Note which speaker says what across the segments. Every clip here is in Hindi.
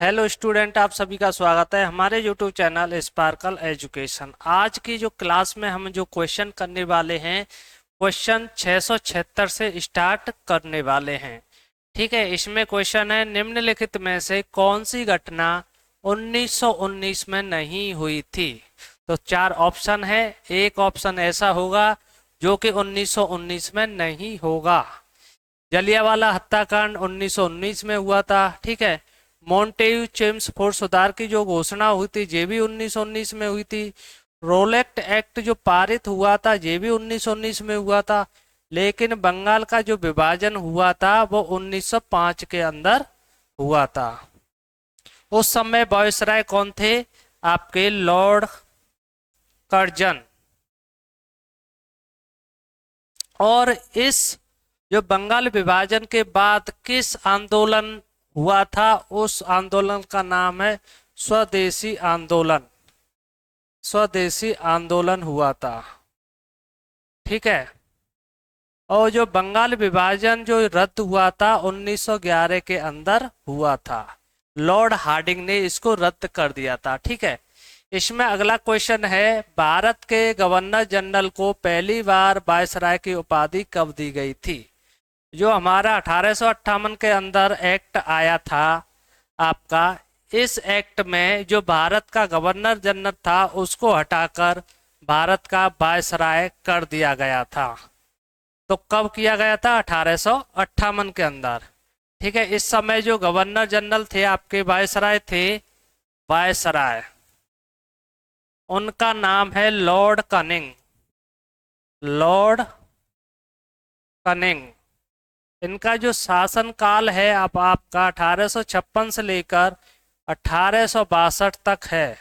Speaker 1: हेलो स्टूडेंट, आप सभी का स्वागत है हमारे यूट्यूब चैनल स्पार्कल एजुकेशन। आज की जो क्लास में हम जो क्वेश्चन करने वाले हैं, क्वेश्चन 676 से स्टार्ट करने वाले हैं। ठीक है, इसमें क्वेश्चन है निम्नलिखित में से कौन सी घटना 1919 में नहीं हुई थी। तो चार ऑप्शन है। एक ऑप्शन ऐसा होगा जो कि 1919 में नहीं होगा। जलियांवाला हत्याकांड 1919 में हुआ था। ठीक है, मॉन्टेग्यू चेम्सफोर्ड सुधार की जो घोषणा हुई थी ये भी 1919 में हुई थी। रोलेक्ट एक्ट जो पारित हुआ था ये भी 1919 में हुआ था। लेकिन बंगाल का जो विभाजन हुआ था वो 1905 के अंदर हुआ था। उस समय वायसराय कौन थे? आपके लॉर्ड कर्जन। और इस जो बंगाल विभाजन के बाद किस आंदोलन हुआ था, उस आंदोलन का नाम है स्वदेशी आंदोलन। स्वदेशी आंदोलन हुआ था। ठीक है, और जो बंगाल विभाजन जो रद्द हुआ था 1911 के अंदर हुआ था। लॉर्ड हार्डिंग ने इसको रद्द कर दिया था। ठीक है, इसमें अगला क्वेश्चन है भारत के गवर्नर जनरल को पहली बार वायसराय की उपाधि कब दी गई थी? जो हमारा 1858 के अंदर एक्ट आया था आपका, इस एक्ट में जो भारत का गवर्नर जनरल था उसको हटाकर भारत का वायसराय कर दिया गया था। तो कब किया गया था? 1858 के अंदर। ठीक है, इस समय जो गवर्नर जनरल थे आपके वायसराय थे, वायसराय, उनका नाम है लॉर्ड कनिंग। Lord cunning. इनका जो शासन काल है अब आपका 1856 से लेकर 1862 तक है।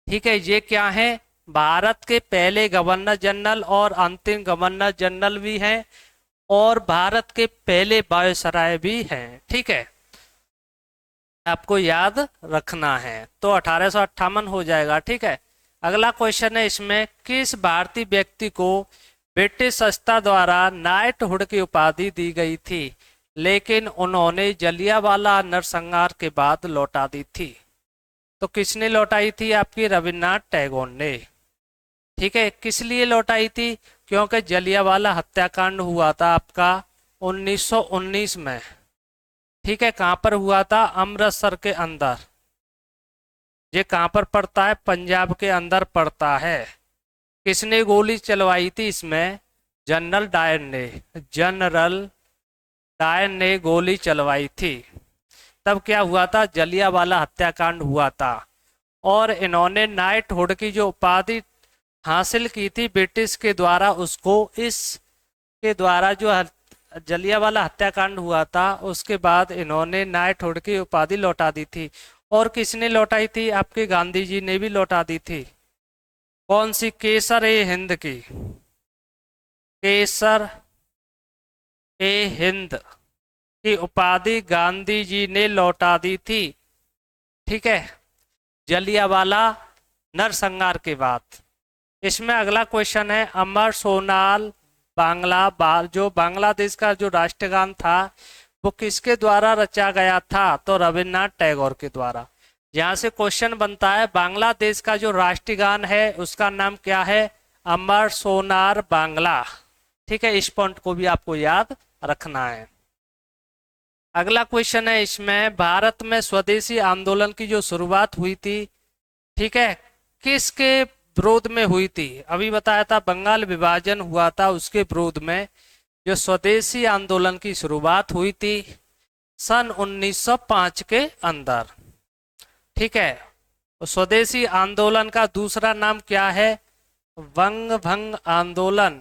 Speaker 1: ठीक है, ये क्या है? भारत के पहले गवर्नर जनरल और अंतिम गवर्नर जनरल भी हैं और भारत के पहले वायसराय भी हैं। ठीक है, आपको याद रखना है। तो 1858 हो जाएगा। ठीक है, अगला क्वेश्चन है इसमें किस भारतीय व्यक्ति को ब्रिटिश संस्था द्वारा नाइटहुड की उपाधि दी गई थी लेकिन उन्होंने जलियांवाला नरसंहार के बाद लौटा दी थी? तो किसने लौटाई थी? आपकी रविन्द्रनाथ टैगोर ने। ठीक है, किस लिए लौटाई थी? क्योंकि जलियांवाला हत्याकांड हुआ था आपका 1919 में। ठीक है, कहाँ पर हुआ था? अमृतसर के अंदर। ये कहाँ पर पड़ता है? पंजाब के अंदर पड़ता है। किसने गोली चलवाई थी इसमें? जनरल डायर ने। जनरल डायर ने गोली चलवाई थी। तब क्या हुआ था? जलियांवाला हत्याकांड हुआ था और इन्होंने नाइटहुड की जो उपाधि हासिल की थी ब्रिटिश के द्वारा, उसको इस के द्वारा जो जलियांवाला हत्याकांड हुआ था उसके बाद इन्होंने नाइटहुड की उपाधि लौटा दी थी। और किसने लौटाई थी? आपके गांधी जी ने भी लौटा दी थी। कौन सी? केसर ए हिंद की। केसर ए हिंद की उपाधि गांधी जी ने लौटा दी थी। ठीक है, जलियांवाला नरसंहार के बाद। इसमें अगला क्वेश्चन है अमर सोनाल बांग्ला बाल, जो बांग्लादेश का जो राष्ट्रगान था वो किसके द्वारा रचा गया था? तो रविन्द्रनाथ टैगोर के द्वारा। यहाँ से क्वेश्चन बनता है बांग्लादेश का जो राष्ट्रगान है उसका नाम क्या है? अमर सोनार बांग्ला। ठीक है, इस पॉइंट को भी आपको याद रखना है। अगला क्वेश्चन है इसमें भारत में स्वदेशी आंदोलन की जो शुरुआत हुई थी, ठीक है, किसके विरोध में हुई थी? अभी बताया था बंगाल विभाजन हुआ था, उसके विरोध में जो स्वदेशी आंदोलन की शुरुआत हुई थी सन 1905 के अंदर। ठीक है, तो स्वदेशी आंदोलन का दूसरा नाम क्या है? वंग भंग आंदोलन।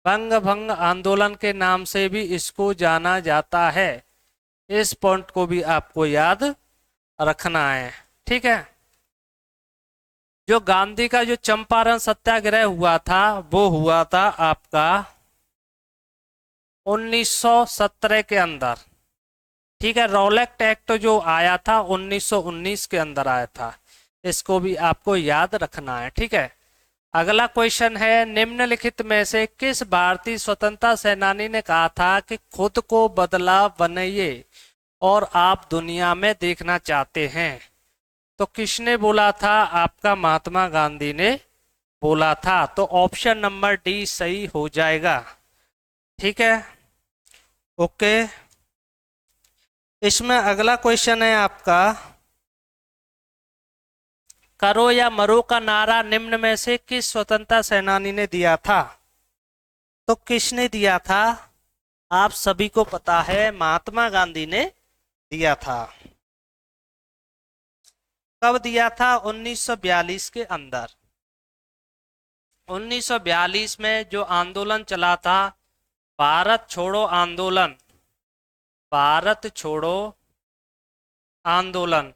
Speaker 1: वंग भंग आंदोलन के नाम से भी इसको जाना जाता है। इस पॉइंट को भी आपको याद रखना है। ठीक है, जो गांधी का जो चंपारण सत्याग्रह हुआ था वो हुआ था आपका 1917 के अंदर। ठीक है, रोलेक्ट एक्ट जो आया था 1919 के अंदर आया था। इसको भी आपको याद रखना है। ठीक है, अगला क्वेश्चन है निम्नलिखित में से किस भारतीय स्वतंत्रता सेनानी ने कहा था कि खुद को बदलाव बनाइए और आप दुनिया में देखना चाहते हैं। तो किसने बोला था? आपका महात्मा गांधी ने बोला था। तो ऑप्शन नंबर डी सही हो जाएगा। ठीक है, ओके। इसमें अगला क्वेश्चन है आपका, करो या मरो का नारा निम्न में से किस स्वतंत्रता सेनानी ने दिया था? तो किसने दिया था? आप सभी को पता है, महात्मा गांधी ने दिया था। कब दिया था? 1942 के अंदर। 1942 में जो आंदोलन चला था, भारत छोड़ो आंदोलन, भारत छोड़ो आंदोलन,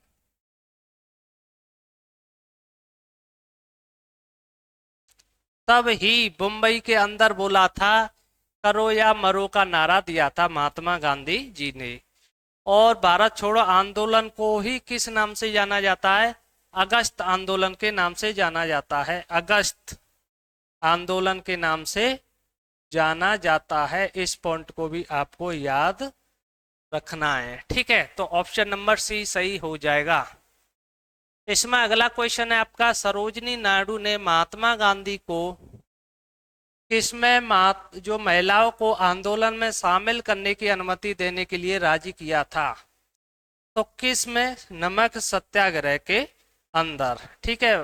Speaker 1: तब ही मुंबई के अंदर बोला था, करो या मरो का नारा दिया था महात्मा गांधी जी ने। और भारत छोड़ो आंदोलन को ही किस नाम से जाना जाता है? अगस्त आंदोलन के नाम से जाना जाता है। अगस्त आंदोलन के नाम से जाना जाता है। इस पॉइंट को भी आपको याद रखना है। ठीक है, तो ऑप्शन नंबर सी सही हो जाएगा। इसमें अगला क्वेश्चन है आपका, सरोजनी नायडू ने महात्मा गांधी को किसमें जो महिलाओं को आंदोलन में शामिल करने की अनुमति देने के लिए राजी किया था? तो किस में? नमक सत्याग्रह के अंदर। ठीक है,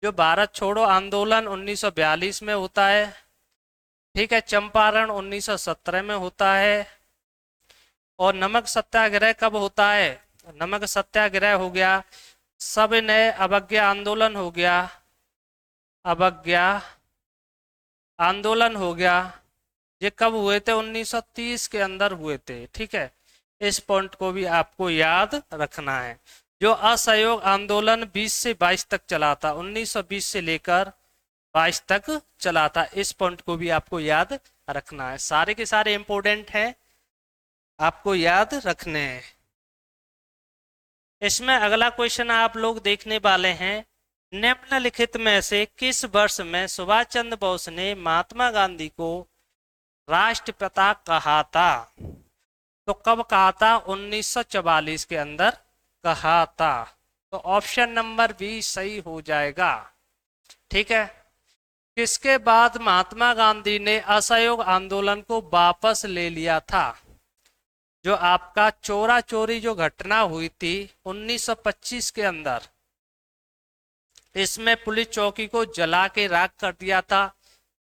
Speaker 1: जो भारत छोड़ो आंदोलन 1942 में होता है। ठीक है, चंपारण 1917 में होता है। और नमक सत्याग्रह कब होता है? नमक सत्याग्रह हो गया, सब ने अवज्ञा आंदोलन हो गया, अवज्ञा आंदोलन हो गया। ये कब हुए थे? 1930 के अंदर हुए थे। ठीक है, इस पॉइंट को भी आपको याद रखना है। जो असहयोग आंदोलन 20 से 22 तक चला था, 1920 से लेकर 22 तक चला था। इस पॉइंट को भी आपको याद रखना है। सारे के सारे इंपॉर्टेंट हैं, आपको याद रखने हैं। इसमें अगला क्वेश्चन आप लोग देखने वाले हैं, निम्नलिखित में से किस वर्ष में सुभाष चंद्र बोस ने महात्मा गांधी को राष्ट्रपिता कहा था? तो कब कहा था? 1944 के अंदर कहा था। तो ऑप्शन नंबर बी सही हो जाएगा। ठीक है, किसके बाद महात्मा गांधी ने असहयोग आंदोलन को वापस ले लिया था? जो आपका चोरा चोरी जो घटना हुई थी 1925 के अंदर, इसमें पुलिस चौकी को जला के राख कर दिया था।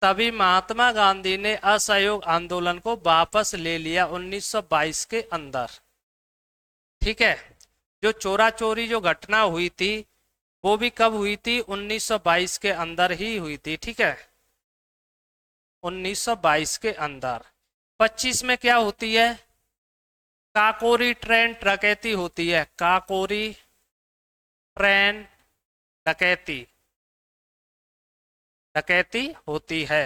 Speaker 1: तभी महात्मा गांधी ने असहयोग आंदोलन को वापस ले लिया 1922 के अंदर। ठीक है, जो चोरा चोरी जो घटना हुई थी वो भी कब हुई थी? 1922 के अंदर ही हुई थी। ठीक है, 1922 के अंदर। 25 में क्या होती है? काकोरी ट्रेन डकैती होती है। काकोरी ट्रेन डकैती, डकैती होती है।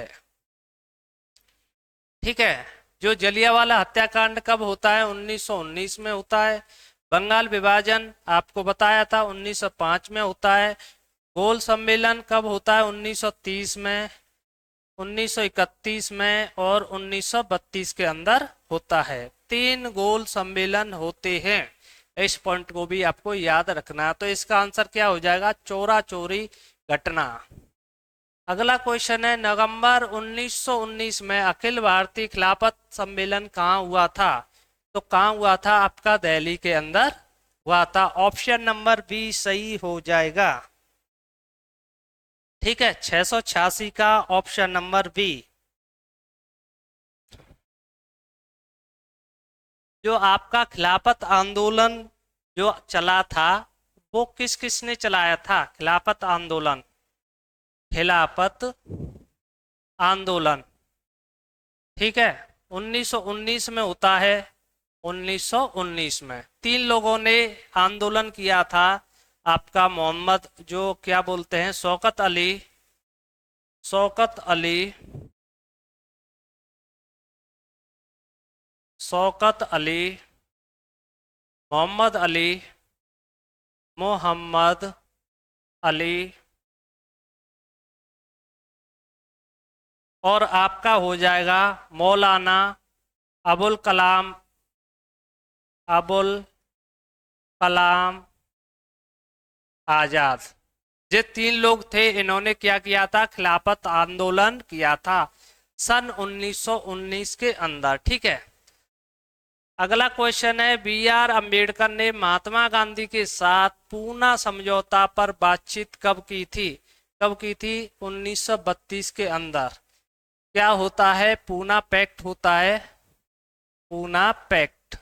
Speaker 1: ठीक है, जो जलियांवाला हत्याकांड कब होता है? 1919 में होता है। बंगाल विभाजन आपको बताया था 1905 में होता है। गोल सम्मेलन कब होता है? 1930 में, 1931 में और 1932 के अंदर होता है। 3 गोल सम्मेलन होते हैं। इस पॉइंट को भी आपको याद रखना है। तो इसका आंसर क्या हो जाएगा? चोरा चोरी घटना। अगला क्वेश्चन है, नवंबर 1919 में अखिल भारतीय खिलाफत सम्मेलन कहाँ हुआ था? तो कहाँ हुआ था? आपका दिल्ली के अंदर हुआ था। ऑप्शन नंबर बी सही हो जाएगा। ठीक है, 686 का ऑप्शन नंबर बी। जो आपका खिलाफत आंदोलन जो चला था वो किस किस ने चलाया था? खिलाफत आंदोलन, खिलाफत आंदोलन। ठीक है, 1919 में होता है। 1919 में 3 लोगों ने आंदोलन किया था। आपका मोहम्मद जो क्या बोलते हैं, शौकत अली, शौकत अली, शौकत अली, मोहम्मद अली, मोहम्मद अली, और आपका हो जाएगा मौलाना अबुल कलाम अबुल कलाम आजाद। ये तीन लोग थे, इन्होंने क्या किया था, खिलाफत आंदोलन किया था सन 1919 के अंदर। ठीक है, अगला क्वेश्चन है, बी आर अम्बेडकर ने महात्मा गांधी के साथ पूना समझौता पर बातचीत कब की थी? कब की थी? 1932 के अंदर। क्या होता है? पूना पैक्ट होता है, पूना पैक्ट।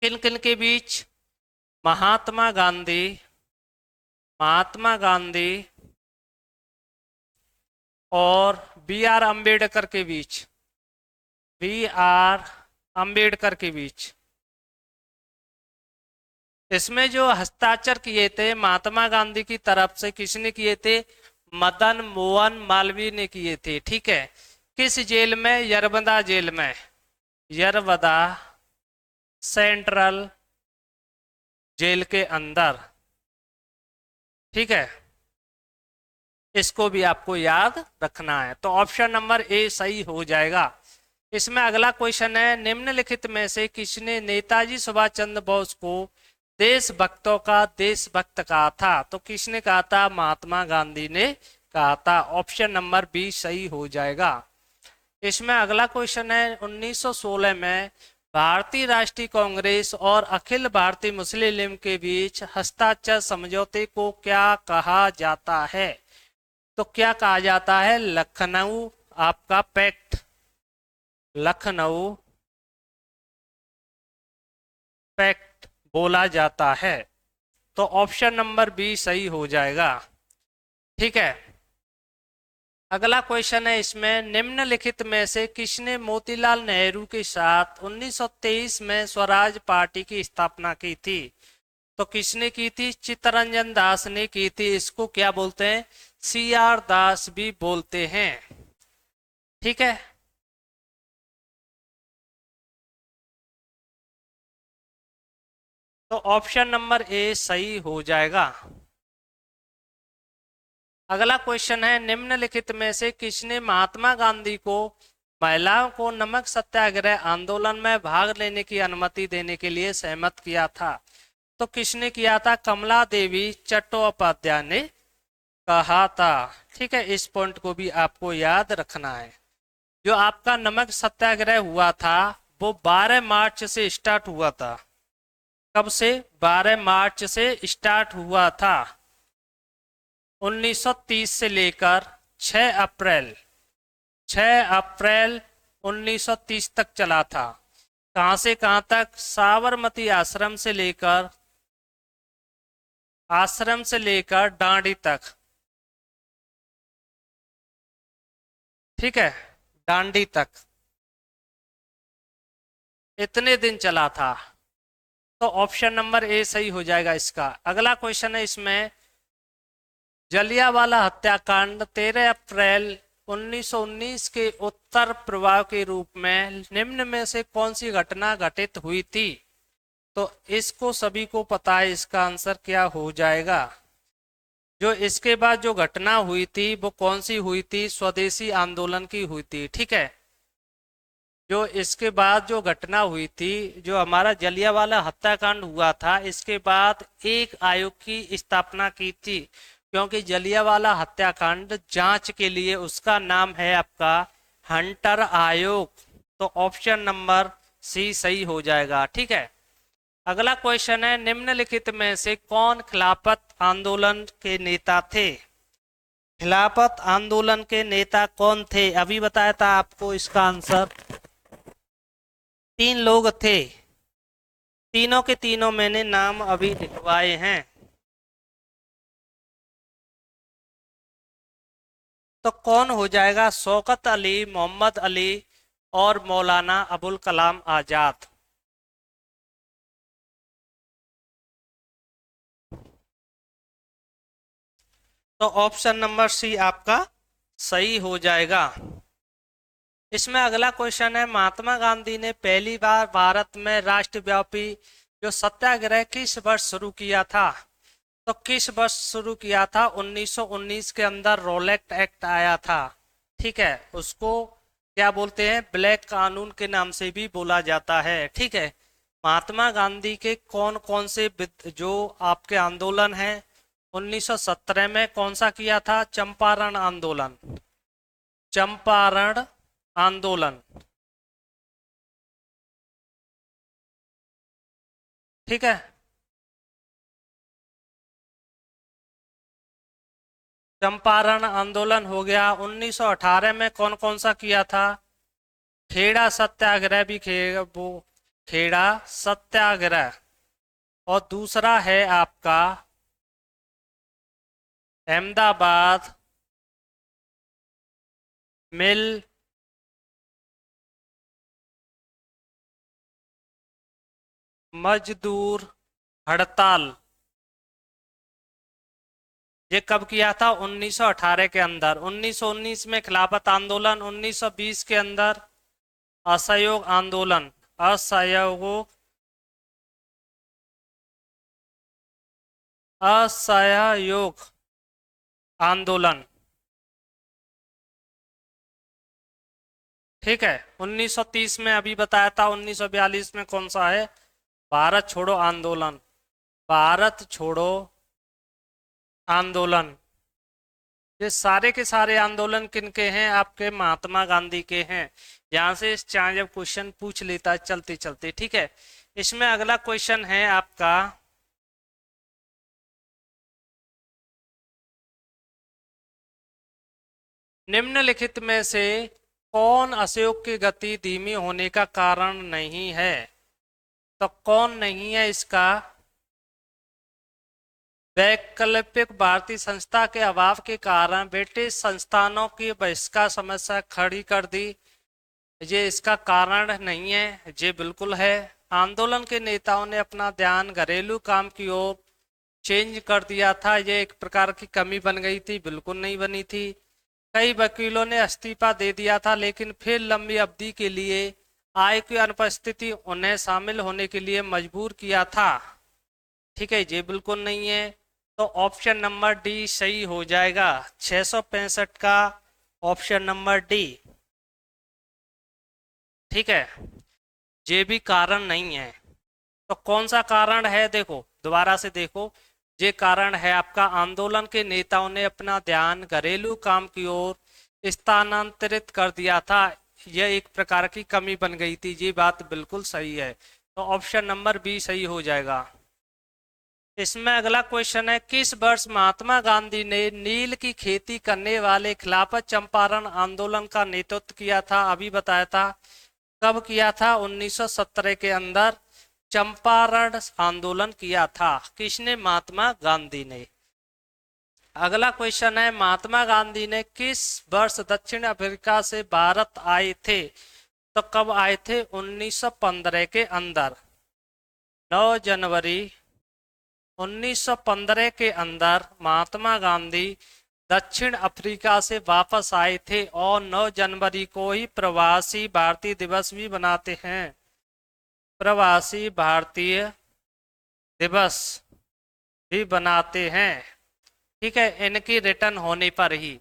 Speaker 1: किन किन के बीच? महात्मा गांधी, महात्मा गांधी और बी आर अम्बेडकर के बीच, बी आर अम्बेडकर के बीच। इसमें जो हस्ताक्षर किए थे महात्मा गांधी की तरफ से, किसने किए थे? मदन मोहन मालवीय ने किए थे। ठीक है, किस जेल में? यरबदा जेल में, यरबदा सेंट्रल जेल के अंदर। ठीक है, इसको भी आपको याद रखना है। तो ऑप्शन नंबर ए सही हो जाएगा। इसमें अगला क्वेश्चन है, निम्नलिखित में से किसने नेताजी सुभाष चंद्र बोस को देशभक्तों का देशभक्त कहा था? तो किसने कहा था? महात्मा गांधी ने कहा था। ऑप्शन नंबर बी सही हो जाएगा। इसमें अगला क्वेश्चन है, 1916 में भारतीय राष्ट्रीय कांग्रेस और अखिल भारतीय मुस्लिम लीग के बीच हस्ताक्षर समझौते को क्या कहा जाता है? तो क्या कहा जाता है? लखनऊ आपका पैक्ट, लखनऊ पैक्ट बोला जाता है। तो ऑप्शन नंबर बी सही हो जाएगा। ठीक है, अगला क्वेश्चन है, इसमें निम्नलिखित में से किसने मोतीलाल नेहरू के साथ 1923 में स्वराज पार्टी की स्थापना की थी? तो किसने की थी? चित्तरंजन दास ने की थी। इसको क्या बोलते हैं? सी आर दास भी बोलते हैं। ठीक है, तो ऑप्शन नंबर ए सही हो जाएगा। अगला क्वेश्चन है, निम्नलिखित में से किसने महात्मा गांधी को महिलाओं को नमक सत्याग्रह आंदोलन में भाग लेने की अनुमति देने के लिए सहमत किया था? तो किसने किया था? कमला देवी चट्टोपाध्याय ने कहा था। ठीक है, इस पॉइंट को भी आपको याद रखना है। जो आपका नमक सत्याग्रह हुआ था वो 12 मार्च से स्टार्ट हुआ था। कब से? 12 मार्च से स्टार्ट हुआ था 1930 से लेकर 6 अप्रैल, 6 अप्रैल 1930 तक चला था। कहां से कहां तक? आश्रम से लेकर डांडी तक। ठीक है, डांडी तक इतने दिन चला था। तो ऑप्शन नंबर ए सही हो जाएगा इसका। अगला क्वेश्चन है, इसमें जलियांवाला हत्याकांड 13 अप्रैल 1919 के उत्तर प्रभाव के रूप में निम्न में से कौन सी घटना घटित हुई थी? तो इसको सभी को पता है, इसका आंसर क्या हो जाएगा? जो इसके बाद जो घटना हुई थी वो कौन सी हुई थी? स्वदेशी आंदोलन की हुई थी। ठीक है, जो इसके बाद जो घटना हुई थी, जो हमारा जलियांवाला हत्याकांड हुआ था, इसके बाद एक आयोग की स्थापना की थी, क्योंकि जलियांवाला हत्याकांड जांच के लिए उसका नाम है आपका हंटर आयोग। तो ऑप्शन नंबर सी सही हो जाएगा। ठीक है, अगला क्वेश्चन है, निम्नलिखित में से कौन खिलाफत आंदोलन के नेता थे? खिलाफत आंदोलन के नेता कौन थे? अभी बताया था आपको इसका आंसर। 3 लोग थे, तीनों के तीनों मैंने नाम अभी लिखवाए हैं। तो कौन हो जाएगा? शौकत अली, मोहम्मद अली और मौलाना अबुल कलाम आजाद। तो ऑप्शन नंबर सी आपका सही हो जाएगा। इसमें अगला क्वेश्चन है, महात्मा गांधी ने पहली बार भारत में राष्ट्रव्यापी जो सत्याग्रह किस वर्ष शुरू किया था? तो किस वर्ष शुरू किया था? 1919 के अंदर रोलेक्ट एक्ट आया था। ठीक है, उसको क्या बोलते हैं? ब्लैक कानून के नाम से भी बोला जाता है। ठीक है, महात्मा गांधी के कौन कौन से जो आपके आंदोलन हैं 1917 में कौन सा किया था? चंपारण आंदोलन। चंपारण आंदोलन, ठीक है। चंपारण आंदोलन हो गया। 1918 में कौन कौन सा किया था? खेड़ा सत्याग्रह भी वो खेड़ा सत्याग्रह। और दूसरा है आपका अहमदाबाद मिल मजदूर हड़ताल। ये कब किया था? 1918 के अंदर। 1919 में खिलाफत आंदोलन। 1920 के अंदर असहयोग आंदोलन। असहयोग असहयोग आंदोलन, ठीक है। 1930 में अभी बताया था। 1942 में कौन सा है? भारत छोड़ो आंदोलन। भारत छोड़ो आंदोलन। ये सारे के सारे आंदोलन किनके हैं? आपके महात्मा गांधी के हैं। यहां से चाहे जब क्वेश्चन पूछ लेता है चलते चलते, ठीक है। इसमें अगला क्वेश्चन है आपका, निम्नलिखित में से कौन असहयोग की गति धीमी होने का कारण नहीं है? तो कौन नहीं है इसका? वैकल्पिक भारतीय संस्था के अभाव के कारण ब्रिटिश संस्थानों की बहिष्कार समस्या खड़ी कर दी। ये इसका कारण नहीं है। ये बिल्कुल है। आंदोलन के नेताओं ने अपना ध्यान घरेलू काम की ओर चेंज कर दिया था। ये एक प्रकार की कमी बन गई थी? बिल्कुल नहीं बनी थी। कई वकीलों ने इस्तीफा दे दिया था, लेकिन फिर लंबी अवधि के लिए आय की अनुपस्थिति उन्हें शामिल होने के लिए मजबूर किया था, ठीक है। ये बिल्कुल नहीं है। तो ऑप्शन नंबर डी सही हो जाएगा। 665 का ऑप्शन नंबर डी, ठीक है। ये भी कारण नहीं है। तो कौन सा कारण है? देखो दोबारा से देखो। ये कारण है आपका, आंदोलन के नेताओं ने अपना ध्यान घरेलू काम की ओर स्थानांतरित कर दिया था। यह एक प्रकार की कमी बन गई थी। ये बात बिल्कुल सही है। तो ऑप्शन नंबर बी सही हो जाएगा। इसमें अगला क्वेश्चन है, किस वर्ष महात्मा गांधी ने नील की खेती करने वाले खिलाफत चंपारण आंदोलन का नेतृत्व किया था? अभी बताया था। कब किया था? 1917 के अंदर चंपारण आंदोलन किया था। किसने? महात्मा गांधी ने। अगला क्वेश्चन है, महात्मा गांधी ने किस वर्ष दक्षिण अफ्रीका से भारत आए थे? तो कब आए थे? 1915 के अंदर। 9 जनवरी 1915 के अंदर महात्मा गांधी दक्षिण अफ्रीका से वापस आए थे। और 9 जनवरी को ही प्रवासी भारतीय दिवस भी मनाते हैं। प्रवासी भारतीय दिवस भी बनाते हैं, ठीक है, इनकी रिटर्न होने पर ही।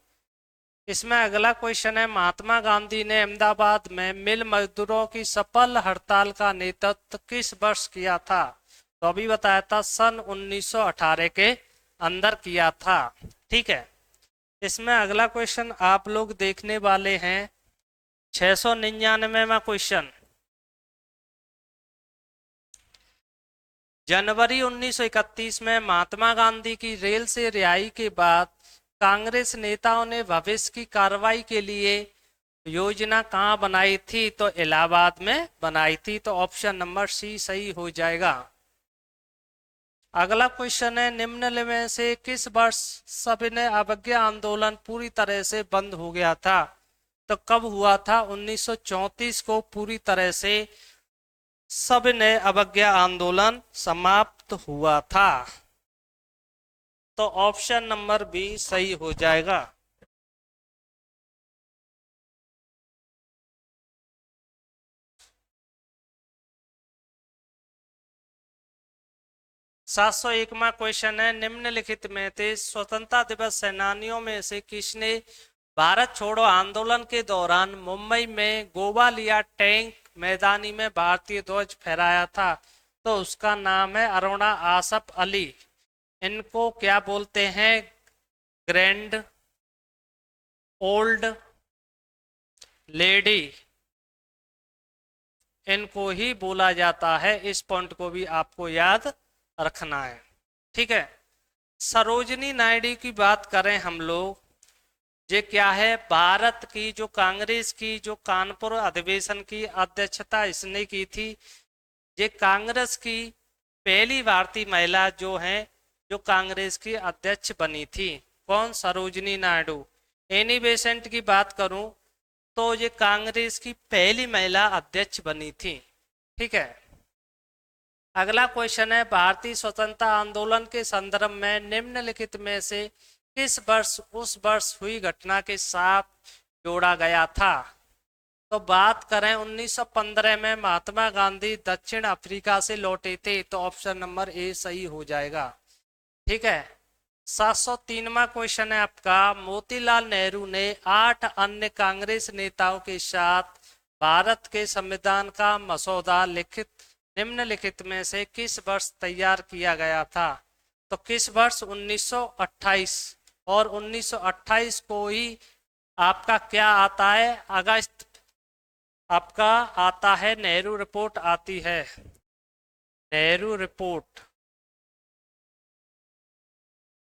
Speaker 1: इसमें अगला क्वेश्चन है, महात्मा गांधी ने अहमदाबाद में मिल मजदूरों की सफल हड़ताल का नेतृत्व किस वर्ष किया था? तो अभी बताया था सन 1918 के अंदर किया था, ठीक है। इसमें अगला क्वेश्चन आप लोग देखने वाले हैं 699वां क्वेश्चन। जनवरी 1931 में महात्मा गांधी की रेल से रिहाई के बाद कांग्रेस नेताओं ने भविष्य की कार्रवाई के लिए योजना कहां बनाई थी? तो इलाहाबाद में बनाई थी। तो ऑप्शन नंबर सी सही हो जाएगा। अगला क्वेश्चन है, निम्न में से किस वर्ष सविनय अवज्ञा आंदोलन पूरी तरह से बंद हो गया था? तो कब हुआ था? 1934 को पूरी तरह से सविनय अवज्ञा आंदोलन समाप्त हुआ था। तो ऑप्शन नंबर बी सही हो जाएगा। 701वां क्वेश्चन है, निम्नलिखित में से स्वतंत्रता दिवस सेनानियों में से किसने भारत छोड़ो आंदोलन के दौरान मुंबई में गोवालिया टैंक मैदानी में भारतीय ध्वज फहराया था? तो उसका नाम है अरुणा आसफ अली। इनको क्या बोलते हैं? ग्रैंड ओल्ड लेडी, इनको ही बोला जाता है। इस पॉइंट को भी आपको याद रखना है, ठीक है। सरोजनी नायडू की बात करें हम लोग, ये क्या है? भारत की जो कांग्रेस की जो कानपुर अधिवेशन की अध्यक्षता इसने की थी। ये कांग्रेस की पहली भारतीय महिला जो है, जो कांग्रेस की अध्यक्ष बनी थी। कौन? सरोजनी नायडू। एनी बेसेंट की बात करूं तो ये कांग्रेस की पहली महिला अध्यक्ष बनी थी, ठीक है। अगला क्वेश्चन है, भारतीय स्वतंत्रता आंदोलन के संदर्भ में निम्नलिखित में से किस वर्ष उस वर्ष हुई घटना के साथ जोड़ा गया था? तो बात करें 1915 में महात्मा गांधी दक्षिण अफ्रीका से लौटे थे, तो ऑप्शन नंबर ए सही हो जाएगा, ठीक है। 703वां क्वेश्चन है आपका, मोतीलाल नेहरू ने 8 अन्य कांग्रेस नेताओं के साथ भारत के संविधान का मसौदा निम्नलिखित में से किस वर्ष तैयार किया गया था? तो किस वर्ष? 1928। और 1928 को ही आपका क्या आता है? अगस्त आपका आता है, नेहरू रिपोर्ट आती है। नेहरू रिपोर्ट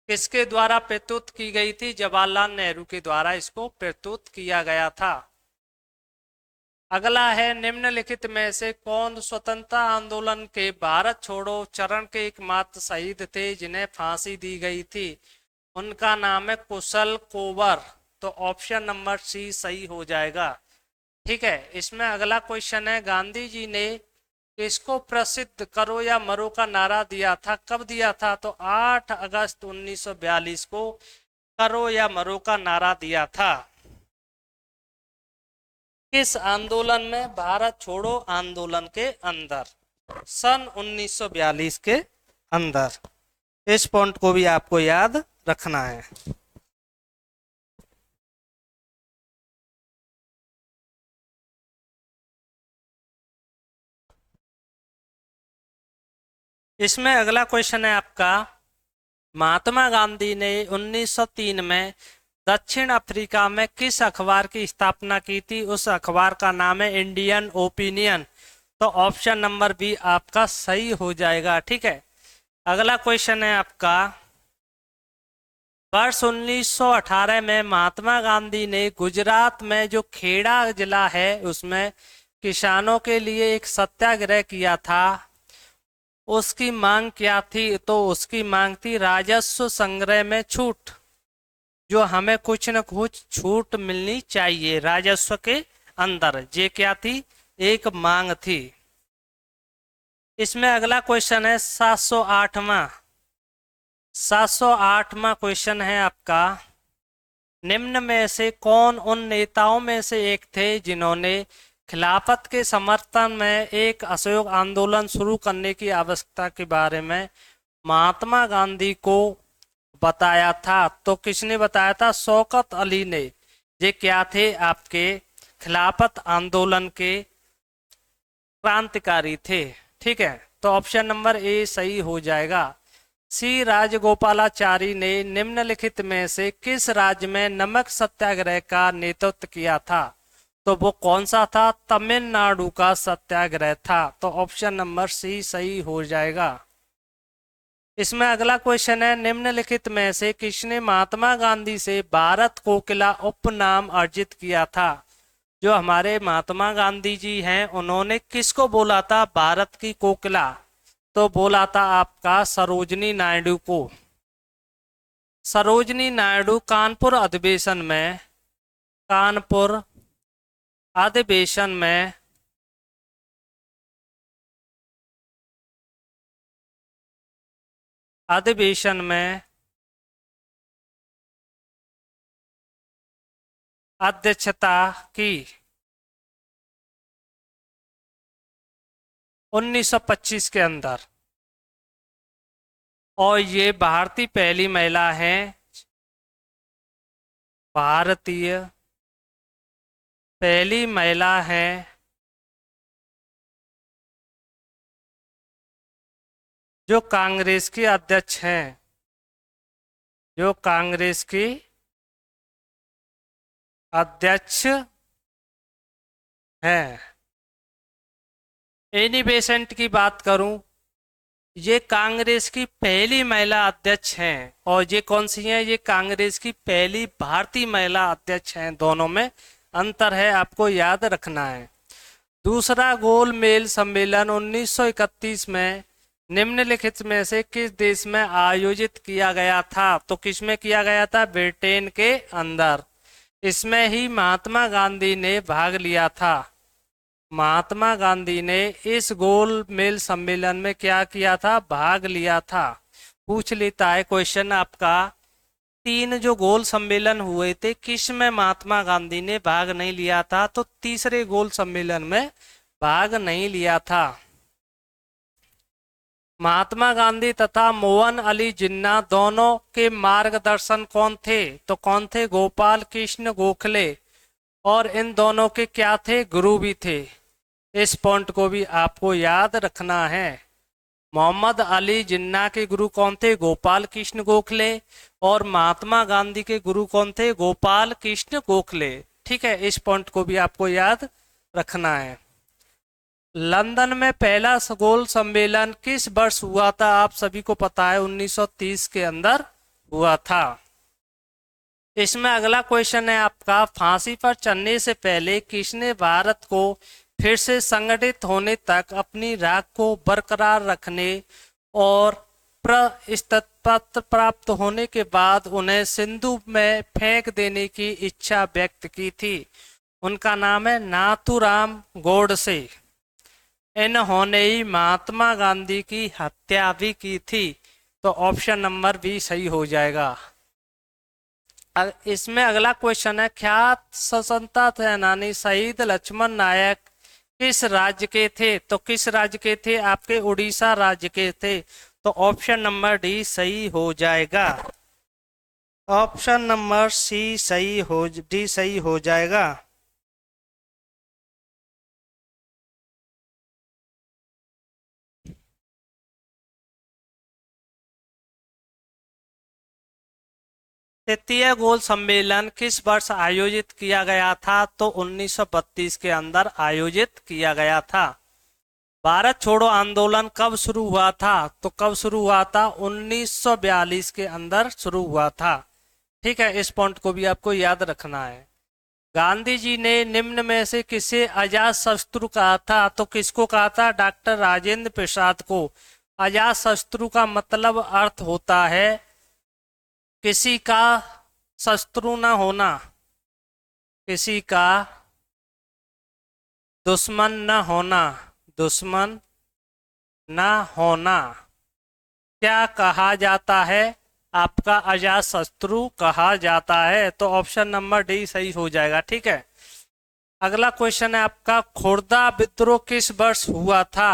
Speaker 1: किसके द्वारा प्रस्तुत की गई थी? जवाहरलाल नेहरू के द्वारा इसको प्रस्तुत किया गया था। अगला है, निम्नलिखित में से कौन स्वतंत्रता आंदोलन के भारत छोड़ो चरण के एकमात्र शहीद थे जिन्हें फांसी दी गई थी? उनका नाम है कुशल कोवर। तो ऑप्शन नंबर सी सही हो जाएगा, ठीक है। इसमें अगला क्वेश्चन है, गांधी जी ने किसको प्रसिद्ध करो या मरो का नारा दिया था? कब दिया था? तो 8 अगस्त 1942 को करो या मरो का नारा दिया था। किस आंदोलन में? भारत छोड़ो आंदोलन के अंदर, सन 1942 के अंदर। इस पॉइंट को भी आपको याद रखना है। इसमें अगला क्वेश्चन है आपका, महात्मा गांधी ने 1903 में दक्षिण अफ्रीका में किस अखबार की स्थापना की थी? उस अखबार का नाम है इंडियन ओपिनियन। तो ऑप्शन नंबर बी आपका सही हो जाएगा, ठीक है। अगला क्वेश्चन है आपका, वर्ष 1918 में महात्मा गांधी ने गुजरात में जो खेड़ा जिला है उसमें किसानों के लिए एक सत्याग्रह किया था। उसकी मांग क्या थी? तो उसकी मांग थी राजस्व संग्रह में छूट, जो हमें कुछ न कुछ छूट मिलनी चाहिए राजस्व के अंदर। ये क्या थी? एक मांग थी। इसमें अगला क्वेश्चन है 708वां क्वेश्चन है आपका, निम्न में से कौन उन नेताओं में से एक थे जिन्होंने खिलाफत के समर्थन में एक असहयोग आंदोलन शुरू करने की आवश्यकता के बारे में महात्मा गांधी को बताया था? तो किसने बताया था? शौकत अली ने। ये क्या थे? आपके खिलाफत आंदोलन के क्रांतिकारी थे, ठीक है। तो ऑप्शन नंबर ए सही हो जाएगा। सी राजगोपालाचारी ने निम्नलिखित में से किस राज्य में नमक सत्याग्रह का नेतृत्व किया था? तो वो कौन सा था? तमिलनाडु का सत्याग्रह था। तो ऑप्शन नंबर सी सही हो जाएगा। इसमें अगला क्वेश्चन है, निम्नलिखित में से किसने महात्मा गांधी से भारत कोकिला उपनाम अर्जित किया था? जो हमारे महात्मा गांधी जी हैं उन्होंने किसको बोला था भारत की कोकिला? तो बोला था आपका सरोजनी नायडू को। सरोजनी नायडू कानपुर अधिवेशन में अध्यक्षता की 1925 के अंदर, और ये भारतीय पहली महिला हैं, भारतीय पहली महिला हैं जो कांग्रेस के अध्यक्ष हैं, जो कांग्रेस के अध्यक्ष हैं। एनी बेसेंट की बात करूं, ये कांग्रेस की पहली महिला अध्यक्ष हैं, और ये कौन सी हैं, ये कांग्रेस की पहली भारतीय महिला अध्यक्ष हैं। दोनों में अंतर है, आपको याद रखना है। दूसरा गोल मेज सम्मेलन 1931 में निम्नलिखित में से किस देश में आयोजित किया गया था? तो किस में किया गया था? ब्रिटेन के अंदर। इसमें ही महात्मा गांधी ने भाग लिया था। महात्मा गांधी ने इस गोल मेज सम्मेलन में क्या किया था? भाग लिया था। पूछ लेता है क्वेश्चन आपका, 3 जो गोल सम्मेलन हुए थे, किस में महात्मा गांधी ने भाग नहीं लिया था? तो तीसरे गोल सम्मेलन में भाग नहीं लिया था। महात्मा गांधी तथा मोहन अली जिन्ना दोनों के मार्गदर्शन कौन थे? तो कौन थे? गोपाल कृष्ण गोखले। और इन दोनों के क्या थे? गुरु भी थे। इस पॉइंट को भी आपको याद रखना है। मोहम्मद अली जिन्ना के गुरु कौन थे? गोपाल कृष्ण गोखले। और महात्मा गांधी के गुरु कौन थे? गोपाल कृष्ण गोखले। ठीक है, इस पॉइंट को भी आपको याद रखना है। लंदन में पहला गोल सम्मेलन किस वर्ष हुआ था? आप सभी को पता है, 1930 के अंदर हुआ था। इसमें अगला क्वेश्चन है आपका, फांसी पर चढ़ने से पहले किसने भारत को फिर से संगठित होने तक अपनी राख को बरकरार रखने और प्रस्ताव प्राप्त होने के बाद उन्हें सिंधु में फेंक देने की इच्छा व्यक्त की थी? उनका नाम है नाथूराम गोडसे। इन्होंने ही महात्मा गांधी की हत्या भी की थी। तो ऑप्शन नंबर बी सही हो जाएगा। इसमें अगला क्वेश्चन है, ख्यात स्वतंत्रता सेनानी शहीद लक्ष्मण नायक किस राज्य के थे? तो किस राज्य के थे? आपके उड़ीसा राज्य के थे। तो ऑप्शन नंबर डी सही हो जाएगा। ऑप्शन नंबर डी सही हो जाएगा। तृतीय गोल सम्मेलन किस वर्ष आयोजित किया गया था? तो 1932 के अंदर आयोजित किया गया था। भारत छोड़ो आंदोलन कब शुरू हुआ था? तो कब शुरू हुआ था? 1942 के अंदर शुरू हुआ था। ठीक है, इस पॉइंट को भी आपको याद रखना है। गांधी जी ने निम्न में से किसे अजात शत्रु कहा था? तो किसको कहा था? डॉक्टर राजेंद्र प्रसाद को। अजात शत्रु का मतलब अर्थ होता है किसी का शत्रु न होना, किसी का दुश्मन न होना, दुश्मन न होना क्या कहा जाता है? आपका अजात शत्रु कहा जाता है। तो ऑप्शन नंबर डी सही हो जाएगा। ठीक है, अगला क्वेश्चन है आपका, खुर्दा विद्रोह किस वर्ष हुआ था?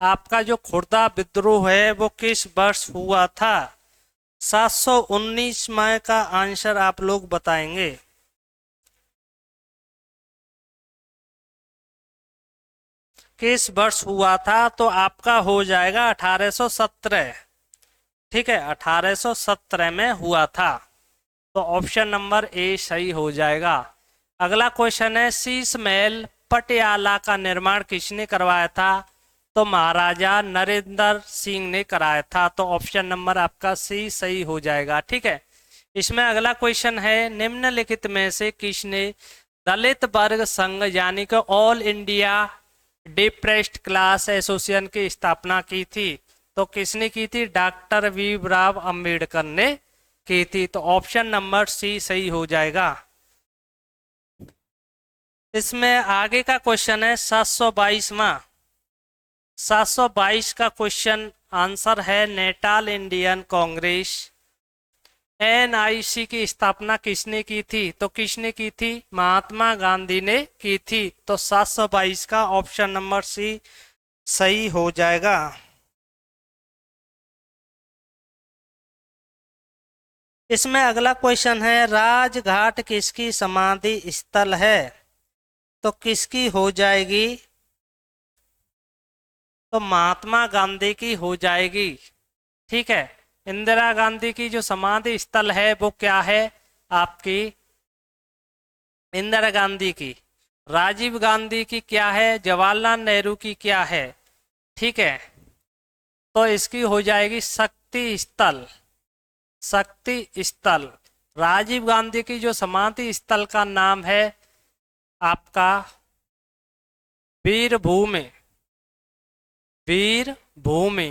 Speaker 1: आपका जो खुर्दा विद्रोह है वो किस वर्ष हुआ था? 719 में का आंसर आप लोग बताएंगे। किस वर्ष हुआ था? तो आपका हो जाएगा 1817। ठीक है, 1817 में हुआ था। तो ऑप्शन नंबर ए सही हो जाएगा। अगला क्वेश्चन है, शीश महल पटियाला का निर्माण किसने करवाया था? तो महाराजा नरेंद्र सिंह ने कराया था। तो ऑप्शन नंबर आपका सी सही हो जाएगा। ठीक है, इसमें अगला क्वेश्चन है, निम्नलिखित में से किसने दलित वर्ग संघ यानी कि all India depressed class association की स्थापना की थी? तो किसने की थी? डॉक्टर भीमराव अंबेडकर ने की थी। तो ऑप्शन नंबर सी सही हो जाएगा। इसमें आगे का क्वेश्चन है 722वां। 722 का क्वेश्चन आंसर है, नेटाल इंडियन कांग्रेस एनआईसी की स्थापना किसने की थी? तो किसने की थी? महात्मा गांधी ने की थी। तो 722 का ऑप्शन नंबर सी सही हो जाएगा। इसमें अगला क्वेश्चन है, राजघाट किसकी समाधि स्थल है? तो किसकी हो जाएगी? तो महात्मा गांधी की हो जाएगी। ठीक है, इंदिरा गांधी की जो समाधि स्थल है वो क्या है आपकी, इंदिरा गांधी की। राजीव गांधी की क्या है, जवाहरलाल नेहरू की क्या है। ठीक है, तो इसकी हो जाएगी शक्ति स्थल, शक्ति स्थल। राजीव गांधी की जो समाधि स्थल का नाम है आपका वीर भूमि, वीर भूमि।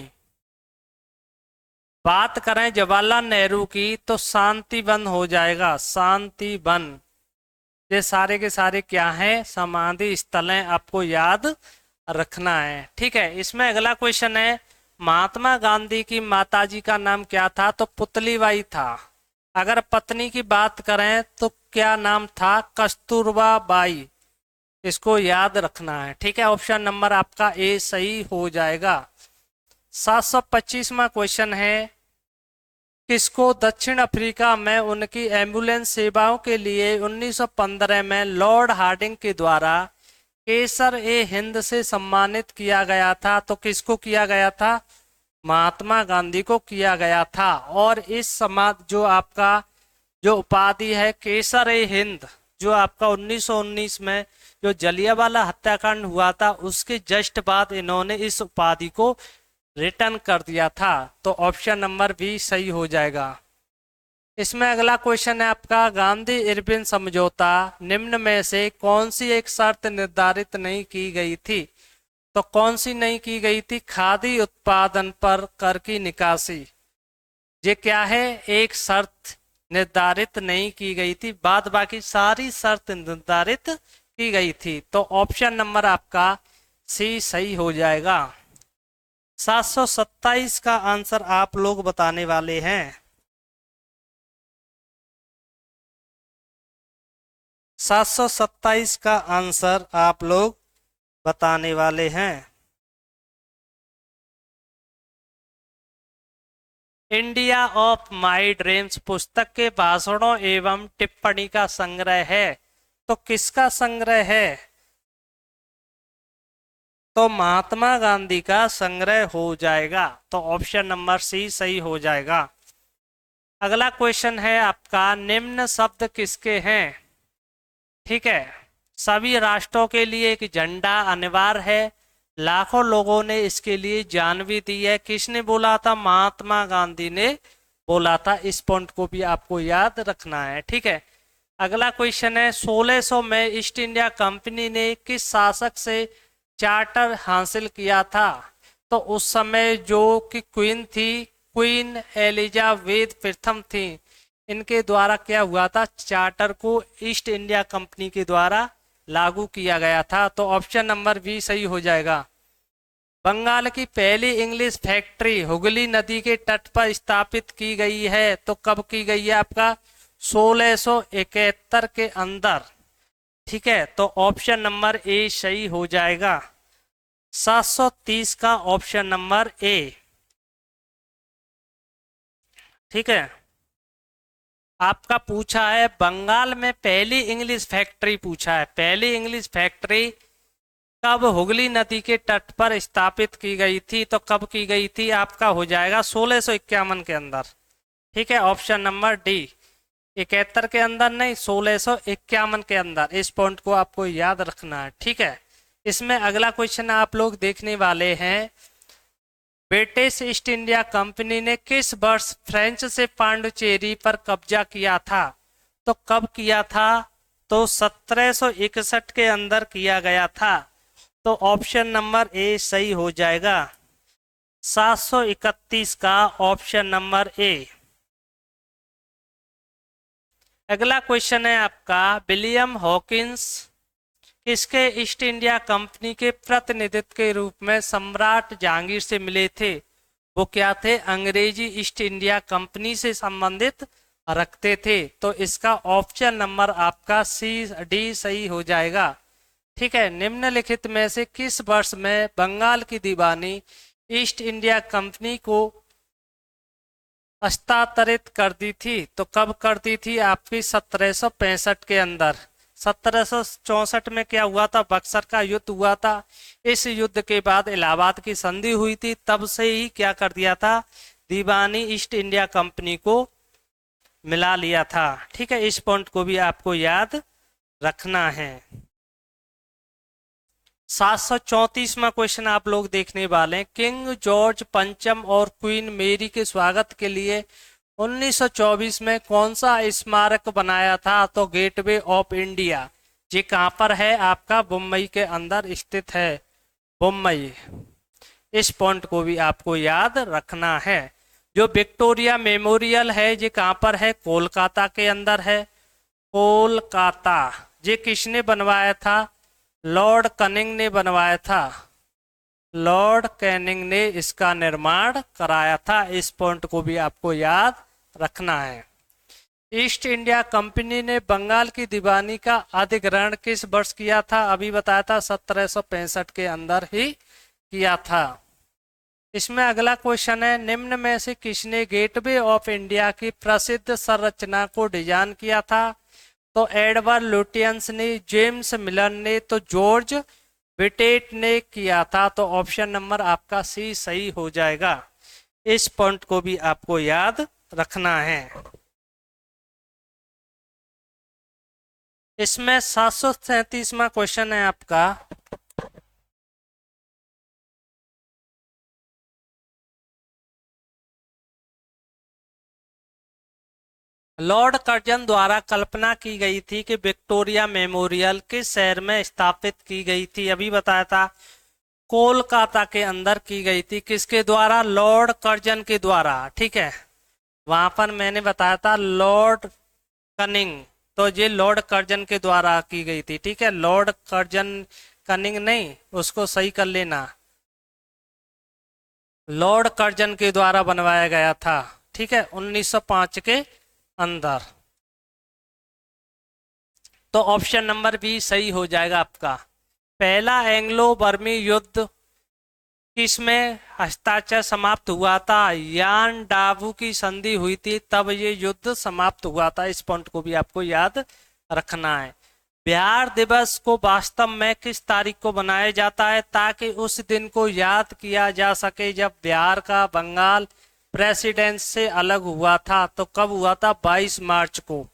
Speaker 1: बात करें जवाहरलाल नेहरू की तो शांति वन हो जाएगा, शांति वन। ये सारे के सारे क्या हैं, समाधि स्थल हैं, आपको याद रखना है। ठीक है, इसमें अगला क्वेश्चन है महात्मा गांधी की माताजी का नाम क्या था, तो पुतलीबाई था। अगर पत्नी की बात करें तो क्या नाम था, कस्तूरबा बाई। इसको याद रखना है। ठीक है, ऑप्शन नंबर आपका ए सही हो जाएगा। 725वां क्वेश्चन है किसको दक्षिण अफ्रीका में उनकी एम्बुलेंस सेवाओं के लिए 1915 में लॉर्ड हार्डिंग के द्वारा केसर ए हिंद से सम्मानित किया गया था, तो किसको किया गया था, महात्मा गांधी को किया गया था। और इस समाज जो आपका जो उपाधि है केसर ए हिंद, जो आपका 1919 में जो जलियांवाला हत्याकांड हुआ था उसके जस्ट बाद इन्होंने इस उपाधि को रिटर्न कर दिया था। तो ऑप्शन नंबर बी सही हो जाएगा। इसमें अगला क्वेश्चन है आपका गांधी इरविन समझौता निम्न में से कौन सी एक शर्त निर्धारित नहीं की गई थी, तो कौन सी नहीं की गई थी, खादी उत्पादन पर कर की निकासी। ये क्या है, एक शर्त निर्धारित नहीं की गई थी, बाद बाकी सारी शर्त निर्धारित की गई थी। तो ऑप्शन नंबर आपका सी सही हो जाएगा। 727 का आंसर आप लोग बताने वाले हैं। 727 का आंसर आप लोग बताने वाले हैं। इंडिया ऑफ माई ड्रीम्स पुस्तक के भाषणों एवं टिप्पणी का संग्रह है, तो किसका संग्रह है, तो महात्मा गांधी का संग्रह हो जाएगा। तो ऑप्शन नंबर सी सही हो जाएगा। अगला क्वेश्चन है आपका निम्न शब्द किसके हैं। ठीक है, सभी राष्ट्रों के लिए एक झंडा अनिवार्य है, लाखों लोगों ने इसके लिए जान भी दी है। किसने बोला था, महात्मा गांधी ने बोला था। इस पॉइंट को भी आपको याद रखना है। ठीक है, अगला क्वेश्चन है 1600 में ईस्ट इंडिया कंपनी ने किस शासक से चार्टर हासिल किया था, तो उस समय जो कि क्वीन थी, क्वीन एलिजाबेथ प्रथम थी, इनके द्वारा क्या हुआ था, चार्टर को ईस्ट इंडिया कंपनी के द्वारा लागू किया गया था। तो ऑप्शन नंबर बी सही हो जाएगा। बंगाल की पहली इंग्लिश फैक्ट्री हुगली नदी के तट पर स्थापित की गई है, तो कब की गई है आपका, 1671 के अंदर। ठीक है, तो ऑप्शन नंबर ए सही हो जाएगा। 730 का ऑप्शन नंबर ए। ठीक है, आपका पूछा है बंगाल में पहली इंग्लिश फैक्ट्री, पूछा है पहली इंग्लिश फैक्ट्री कब हुगली नदी के तट पर स्थापित की गई थी, तो कब की गई थी, आपका हो जाएगा 1651 के अंदर। ठीक है, ऑप्शन नंबर डी। 71 के अंदर नहीं, 1651 के अंदर। इस पॉइंट को आपको याद रखना है। ठीक है, इसमें अगला क्वेश्चन आप लोग देखने वाले हैं ब्रिटिश ईस्ट इंडिया कंपनी ने किस वर्ष फ्रेंच से पांडुचेरी पर कब्जा किया था, तो कब किया था, तो 1761 के अंदर किया गया था। तो ऑप्शन नंबर ए सही हो जाएगा। 731 का ऑप्शन नंबर ए। अगला क्वेश्चन है आपका विलियम हॉकिंस किसके ईस्ट इंडिया कंपनी के प्रतिनिधित्व के रूप में सम्राट जहांगीर से मिले थे, वो क्या थे, अंग्रेजी ईस्ट इंडिया कंपनी से संबंधित रखते थे। तो इसका ऑप्शन नंबर आपका सी डी सही हो जाएगा। ठीक है, निम्नलिखित में से किस वर्ष में बंगाल की दीवानी ईस्ट इंडिया कंपनी को हस्तांतरित कर दी थी, तो कब कर दी थी आपकी 1765 के अंदर। 1764 में क्या हुआ था, बक्सर का युद्ध हुआ था। इस युद्ध के बाद इलाहाबाद की संधि हुई थी, तब से ही क्या कर दिया था, दीवानी ईस्ट इंडिया कंपनी को मिला लिया था। ठीक है, इस पॉइंट को भी आपको याद रखना है। 734वां क्वेश्चन आप लोग देखने वाले हैं। किंग जॉर्ज पंचम और क्वीन मेरी के स्वागत के लिए 1924 में कौन सा स्मारक बनाया था, तो गेटवे ऑफ इंडिया। ये कहाँ पर है, आपका मुंबई के अंदर स्थित है, मुंबई। इस पॉइंट को भी आपको याद रखना है। जो विक्टोरिया मेमोरियल है ये कहाँ पर है, कोलकाता के अंदर है, कोलकाता। ये किसने बनवाया था, लॉर्ड कनिंग ने बनवाया था, लॉर्ड कैनिंग ने इसका निर्माण कराया था। इस पॉइंट को भी आपको याद रखना है। ईस्ट इंडिया कंपनी ने बंगाल की दीवानी का अधिग्रहण किस वर्ष किया था, अभी बताया था 1765 के अंदर ही किया था। इसमें अगला क्वेश्चन है, निम्न में से किसने गेटवे ऑफ इंडिया की प्रसिद्ध संरचना को डिजाइन किया था, तो एडवर्ड लुटियंस ने, जेम्स मिलर ने, तो जॉर्ज विटेट ने किया था। तो ऑप्शन नंबर आपका सी सही हो जाएगा। इस पॉइंट को भी आपको याद रखना है। इसमें 737वां क्वेश्चन है आपका, लॉर्ड कर्जन द्वारा कल्पना की गई थी कि विक्टोरिया मेमोरियल किस शहर में स्थापित की गई थी, अभी बताया था कोलकाता के अंदर की गई थी। किसके द्वारा, लॉर्ड कर्जन के द्वारा। ठीक है, वहां पर मैंने बताया था लॉर्ड कनिंग, तो ये लॉर्ड कर्जन के द्वारा की गई थी। ठीक है, लॉर्ड कर्जन कनिंग नहीं, उसको सही कर लेना, लॉर्ड कर्जन के द्वारा बनवाया गया था। ठीक है, 1905 के अंदर। तो ऑप्शन नंबर बी सही हो जाएगा आपका। पहला एंग्लो बर्मी युद्ध किसमें हस्ताक्षर समाप्त हुआ था, यान डाबू की संधि हुई थी, तब ये युद्ध समाप्त हुआ था। इस पॉइंट को भी आपको याद रखना है। बिहार दिवस को वास्तव में किस तारीख को मनाया जाता है, ताकि उस दिन को याद किया जा सके जब बिहार का बंगाल प्रेसिडेंट से अलग हुआ था। तो कब हुआ था, 22 मार्च को।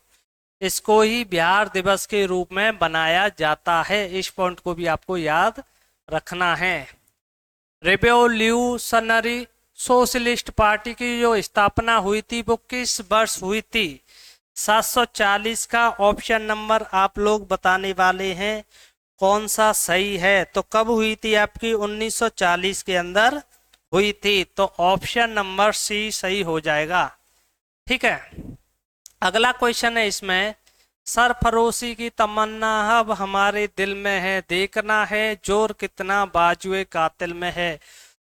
Speaker 1: इसको ही बिहार दिवस के रूप में बनाया जाता है। इस पॉइंट को भी आपको याद रखना है। रिवोल्यूशनरी सोशलिस्ट पार्टी की जो स्थापना हुई थी वो किस वर्ष हुई थी, 740 का ऑप्शन नंबर आप लोग बताने वाले हैं कौन सा सही है। तो कब हुई थी आपकी, 1940 के अंदर हुई थी। तो ऑप्शन नंबर सी सही हो जाएगा। ठीक है, अगला क्वेश्चन है इसमें, सरफरोशी की तमन्ना अब हमारे दिल में है, देखना है जोर कितना बाजुए कातिल में है।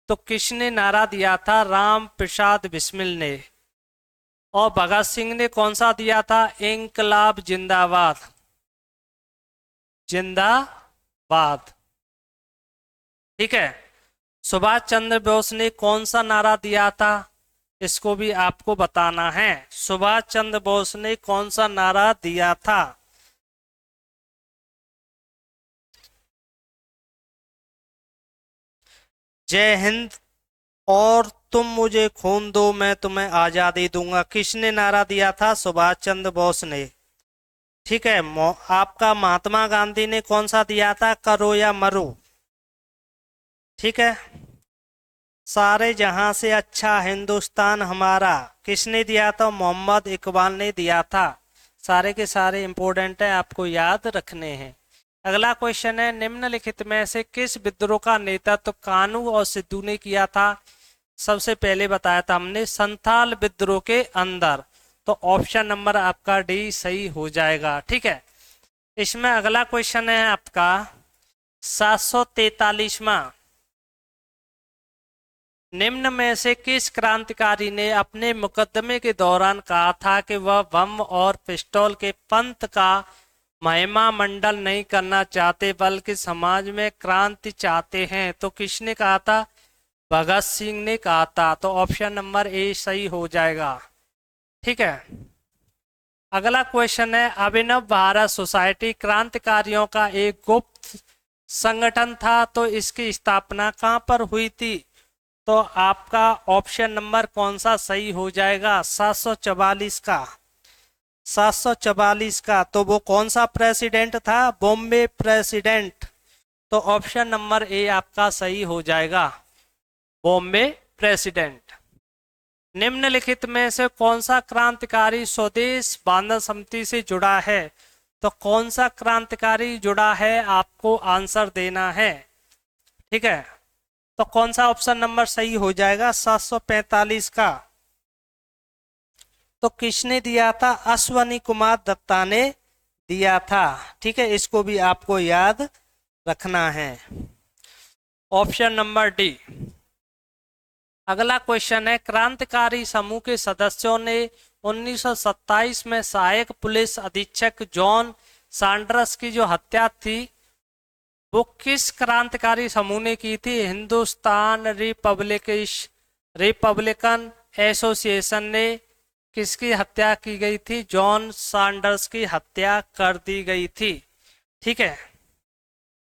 Speaker 1: तो किसने नारा दिया था, राम प्रसाद बिस्मिल ने। और भगत सिंह ने कौन सा दिया था, इंकलाब जिंदाबाद, जिंदाबाद। ठीक है, सुभाष चंद्र बोस ने कौन सा नारा दिया था, इसको भी आपको बताना है। सुभाष चंद्र बोस ने कौन सा नारा दिया था, जय हिंद और तुम मुझे खून दो मैं तुम्हें आजादी दूंगा, किसने नारा दिया था, सुभाष चंद्र बोस ने। ठीक है, आपका महात्मा गांधी ने कौन सा दिया था, करो या मरो। ठीक है, सारे जहां से अच्छा हिंदुस्तान हमारा, किसने दिया था, मोहम्मद इकबाल ने दिया था। सारे के सारे इंपॉर्टेंट है, आपको याद रखने हैं। अगला क्वेश्चन है, निम्नलिखित में से किस विद्रोह का नेतृत्व कानू और सिद्धू ने किया था। सबसे पहले बताया था हमने संथाल विद्रोह के अंदर। तो ऑप्शन नंबर आपका डी सही हो जाएगा। ठीक है, इसमें अगला क्वेश्चन है आपका 743वां, निम्न में से किस क्रांतिकारी ने अपने मुकदमे के दौरान कहा था कि वह बम और पिस्टल के पंथ का महिमा मंडल नहीं करना चाहते बल्कि समाज में क्रांति चाहते हैं। तो किसने कहा था, भगत सिंह ने कहा था। तो ऑप्शन नंबर ए सही हो जाएगा। ठीक है, अगला क्वेश्चन है, अभिनव भारत सोसाइटी क्रांतिकारियों का एक गुप्त संगठन था, तो इसकी स्थापना कहाँ पर हुई थी? तो आपका ऑप्शन नंबर कौन सा सही हो जाएगा? 744 का, 744 का। तो वो कौन सा प्रेसिडेंट था? बॉम्बे प्रेसिडेंट। तो ऑप्शन नंबर ए आपका सही हो जाएगा, बॉम्बे प्रेसिडेंट। निम्नलिखित में से कौन सा क्रांतिकारी स्वदेश बांधव समिति से जुड़ा है? तो कौन सा क्रांतिकारी जुड़ा है, आपको आंसर देना है। ठीक है, तो कौन सा ऑप्शन नंबर सही हो जाएगा? 745 का। तो किसने दिया था? अश्वनी कुमार दत्ता ने दिया था। ठीक है, इसको भी आपको याद रखना है। Option number D. अगला क्वेश्चन है, क्रांतिकारी समूह के सदस्यों ने 1927 में सहायक पुलिस अधीक्षक जॉन सैंडर्स की जो हत्या थी, वो किस क्रांतिकारी समूह ने की थी? हिंदुस्तान रिपब्लिकन एसोसिएशन ने किसकी हत्या की गई थी? जॉन सैंडर्स की हत्या कर दी गई थी। ठीक है,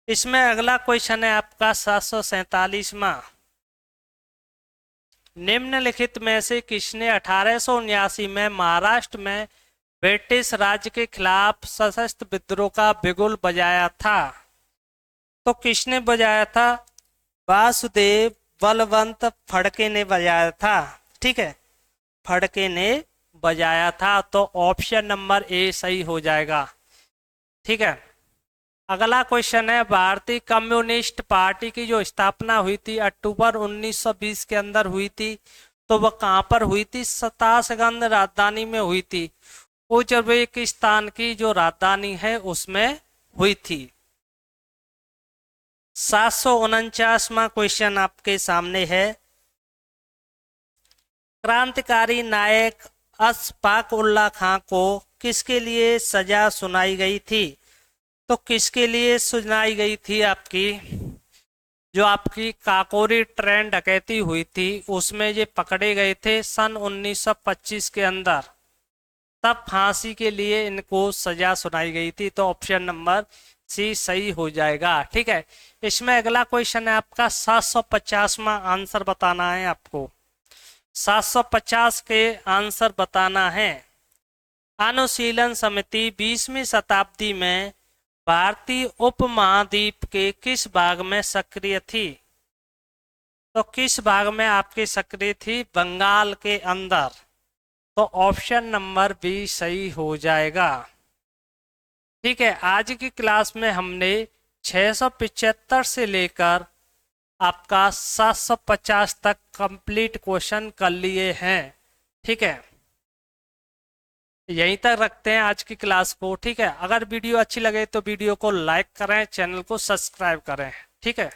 Speaker 1: इसमें अगला क्वेश्चन है आपका 747वां। निम्नलिखित में से किसने 1879 में महाराष्ट्र में ब्रिटिश राज्य के खिलाफ सशस्त्र विद्रोह का बिगुल बजाया था? तो किसने बजाया था? वासुदेव बलवंत फड़के ने बजाया था। ठीक है, फड़के ने बजाया था। तो ऑप्शन नंबर ए सही हो जाएगा। ठीक है, अगला क्वेश्चन है, भारतीय कम्युनिस्ट पार्टी की जो स्थापना हुई थी अक्टूबर 1920 के अंदर हुई थी, तो वह कहां पर हुई थी? शतासगंज राजधानी में हुई थी। उज्बेकिस्तान की जो राजधानी है उसमें हुई थी। 749वां क्वेश्चन आपके सामने है, क्रांतिकारी नायक अशफाक उल्लाह खां को किसके लिए सजा सुनाई गई थी? तो किसके लिए सुनाई गई थी? आपकी जो आपकी काकोरी ट्रेन डकैती हुई थी उसमें ये पकड़े गए थे सन 1925 के अंदर, तब फांसी के लिए इनको सजा सुनाई गई थी। तो ऑप्शन नंबर सी सही हो जाएगा। ठीक है, इसमें अगला क्वेश्चन है आपका 750वां आंसर बताना है आपको। 750 के आंसर बताना है। अनुशीलन समिति 20वीं शताब्दी में भारतीय उपमहाद्वीप के किस भाग में सक्रिय थी? तो किस भाग में आपकी सक्रिय थी? बंगाल के अंदर। तो ऑप्शन नंबर बी सही हो जाएगा। ठीक है, आज की क्लास में हमने 675 से लेकर आपका 750 तक कंप्लीट क्वेश्चन कर लिए हैं। ठीक है, यहीं तक रखते हैं आज की क्लास को। ठीक है, अगर वीडियो अच्छी लगे तो वीडियो को लाइक करें, चैनल को सब्सक्राइब करें। ठीक है।